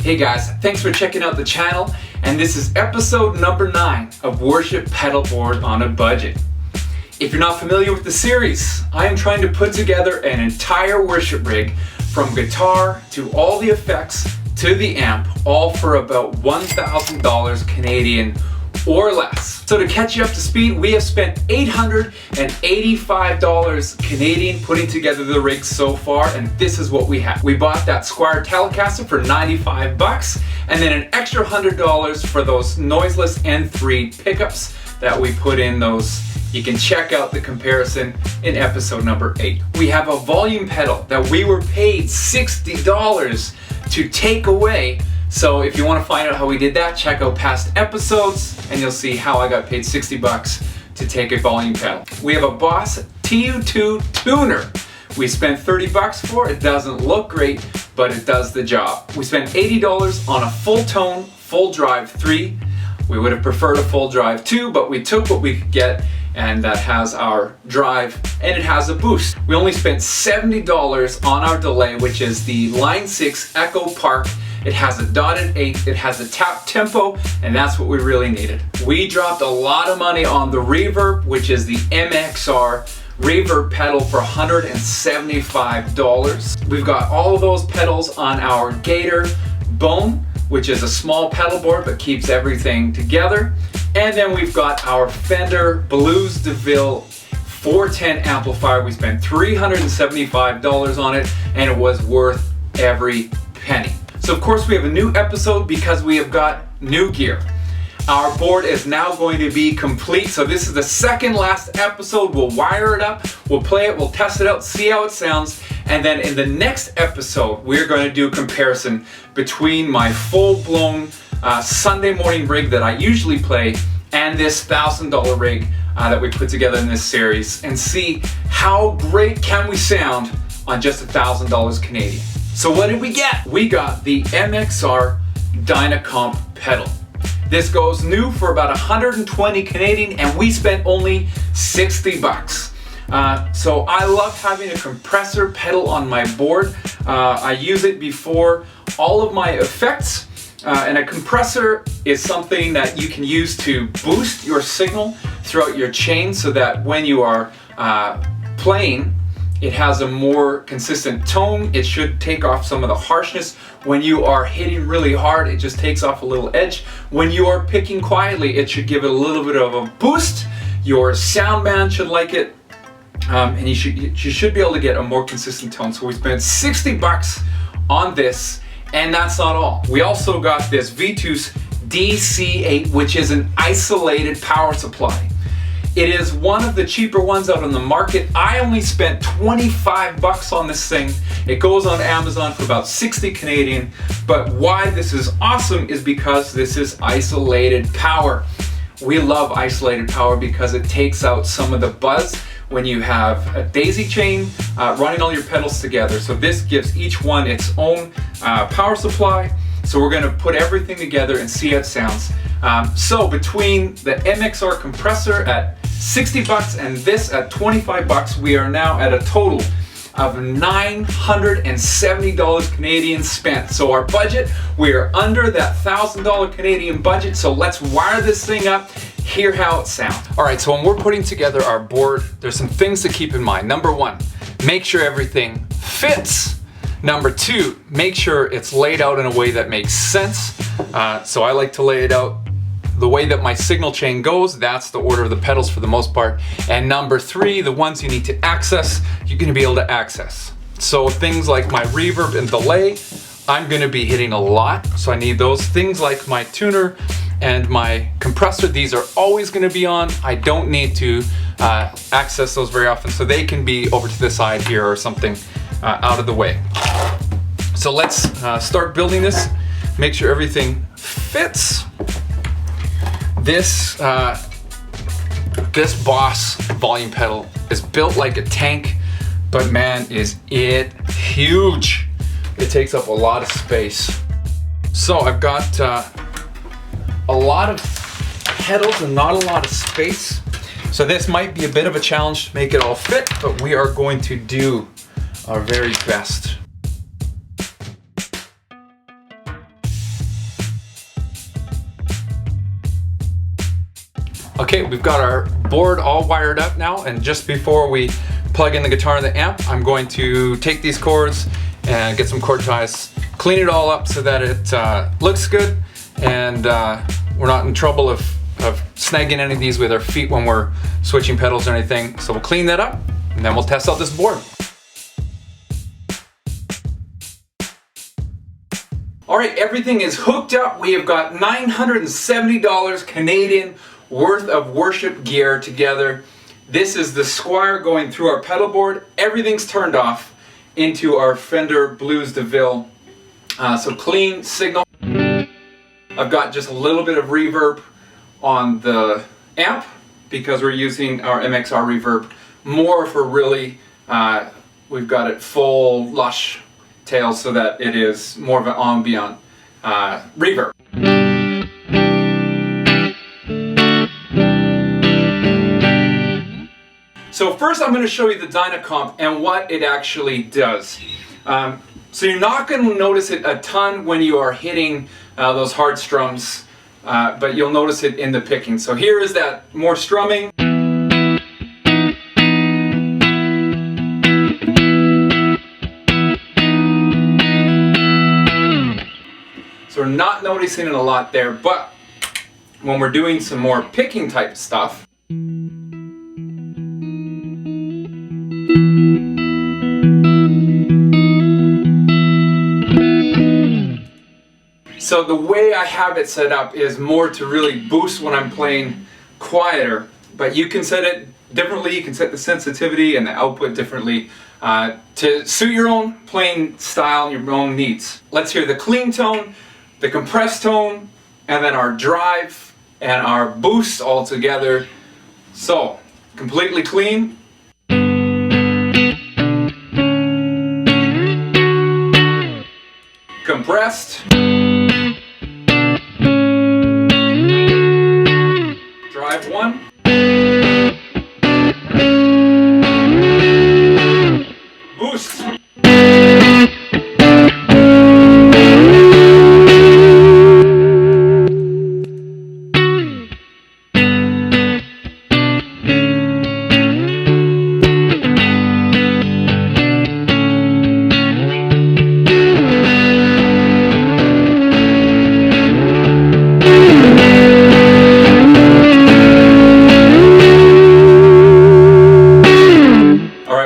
Hey guys, thanks for checking out the channel, and this is episode number 9 of Worship Pedal Board on a Budget. If you're not familiar with the series, I am trying to put together an entire worship rig from guitar to all the effects to the amp, all for about $1,000 Canadian or less. So to catch you up to speed, we have spent $885 Canadian putting together the rig so far, and this is what we have. We bought that Squier Telecaster for 95 bucks, and then an extra $100 for those noiseless N3 pickups that we put in those. You can check out the comparison in episode number 8. We have a volume pedal that we were paid $60 to take away. So if you want to find out how we did that, check out past episodes and you'll see how I got paid 60 bucks to take a volume pedal. We have a Boss TU2 tuner. We spent 30 bucks for it. It doesn't look great, but it does the job. We spent $80 on a full tone, full drive 3. We would have preferred a full drive 2, but we took what we could get, and that has our drive and it has a boost. We only spent $70 on our delay, which is the Line 6 Echo Park. It has a dotted 8, it has a tap tempo, and that's what we really needed. We dropped a lot of money on the reverb, which is the MXR reverb pedal for $175. We've got all of those pedals on our Gator Bone, which is a small pedal board but keeps everything together. And then we've got our Fender Blues DeVille 410 amplifier. We spent $375 on it, and it was worth every penny. So of course we have a new episode because we have got new gear. Our board is now going to be complete. So this is the second last episode. We'll wire it up, we'll play it, we'll test it out, see how it sounds. And then in the next episode, we're going to do a comparison between my full-blown Sunday morning rig that I usually play and this $1,000 rig that we put together in this series, and see how great can we sound on just $1,000 Canadian. So what did we get? We got the MXR Dynacomp pedal. This goes new for about 120 Canadian, and we spent only 60 bucks. So I love having a compressor pedal on my board. I use it before all of my effects. And a compressor is something that you can use to boost your signal throughout your chain so that when you are playing, it has a more consistent tone. It should take off some of the harshness. When you are hitting really hard, it just takes off a little edge. When you are picking quietly, it should give it a little bit of a boost. Your sound man should like it. And you should be able to get a more consistent tone. So we spent 60 bucks on this, and that's not all. We also got this Vitus DC8, which is an isolated power supply. It is one of the cheaper ones out on the market. I only spent 25 bucks on this thing. It goes on Amazon for about 60 Canadian. But why this is awesome is because this is isolated power. We love isolated power because it takes out some of the buzz when you have a daisy chain running all your pedals together. So this gives each one its own power supply. So we're gonna put everything together and see how it sounds. So between the MXR compressor at 60 bucks and this at 25 bucks, we are now at a total of $970 Canadian spent. So our budget, we are under that $1,000 Canadian budget. So let's wire this thing up, hear how it sounds. All right, so when we're putting together our board, there's some things to keep in mind. Number 1, make sure everything fits. Number 2, make sure it's laid out in a way that makes sense. So I like to lay it out the way that my signal chain goes. That's the order of the pedals for the most part. And number 3, the ones you need to access, you're gonna be able to access. So things like my reverb and delay, I'm gonna be hitting a lot, so I need those. Things like my tuner and my compressor, these are always gonna be on. I don't need to access those very often, so they can be over to the side here or something out of the way. So let's start building this. Make sure everything fits. This Boss volume pedal is built like a tank, but man, is it huge. It takes up a lot of space. So I've got a lot of pedals and not a lot of space. So this might be a bit of a challenge to make it all fit, but we are going to do our very best. Okay, we've got our board all wired up now, and just before we plug in the guitar and the amp, I'm going to take these cords and get some cord ties, clean it all up so that it looks good, and we're not in trouble of snagging any of these with our feet when we're switching pedals or anything. So we'll clean that up, and then we'll test out this board. All right, everything is hooked up. We have got $970 Canadian worth of worship gear together. This is the Squire going through our pedal board. Everything's turned off into our Fender Blues DeVille. So clean signal. I've got just a little bit of reverb on the amp because we're using our MXR reverb more for really, we've got it full lush tails so that it is more of an ambient reverb. So first I'm going to show you the Dynacomp and what it actually does. So you're not going to notice it a ton when you are hitting those hard strums, but you'll notice it in the picking. So here is that more strumming. So we're not noticing it a lot there, but when we're doing some more picking type stuff, so the way I have it set up is more to really boost when I'm playing quieter, but you can set it differently. You can set the sensitivity and the output differently to suit your own playing style and your own needs. Let's hear the clean tone, the compressed tone, and then our drive and our boost all together. So, completely clean. Compressed. Drive one. Boost.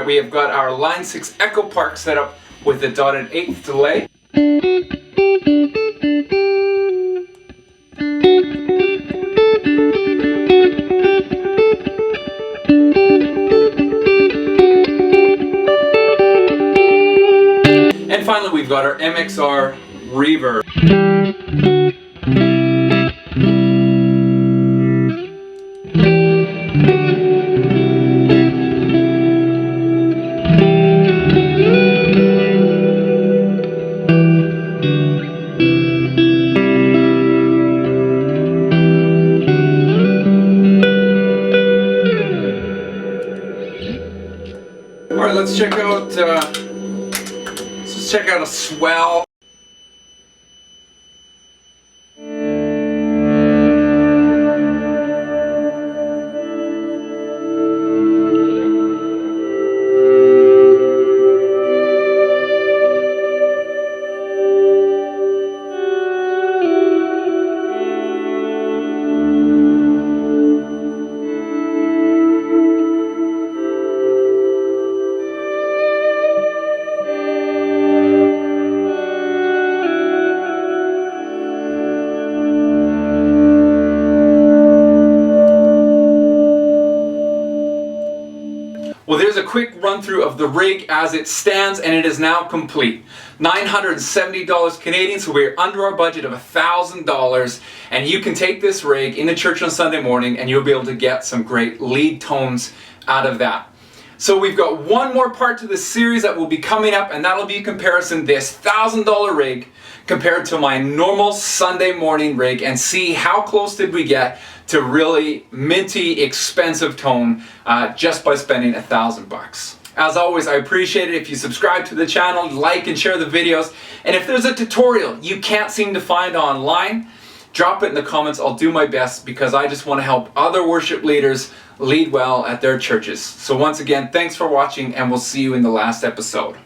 We have got our Line 6 Echo Park set up with the dotted 8th delay. And finally we've got our MXR reverb. Alright, let's check out a swell. Well, there's a quick run through of the rig as it stands, and it is now complete. $970 Canadian, so we're under our budget of $1,000, and you can take this rig into church on Sunday morning and you'll be able to get some great lead tones out of that. So we've got one more part to this series that will be coming up, and that'll be a comparison this $1,000 rig compared to my normal Sunday morning rig, and see how close did we get to really minty, expensive tone just by spending $1,000. As always, I appreciate it if you subscribe to the channel, like and share the videos, and if there's a tutorial you can't seem to find online, drop it in the comments. I'll do my best because I just want to help other worship leaders lead well at their churches. So once again, thanks for watching, and we'll see you in the last episode.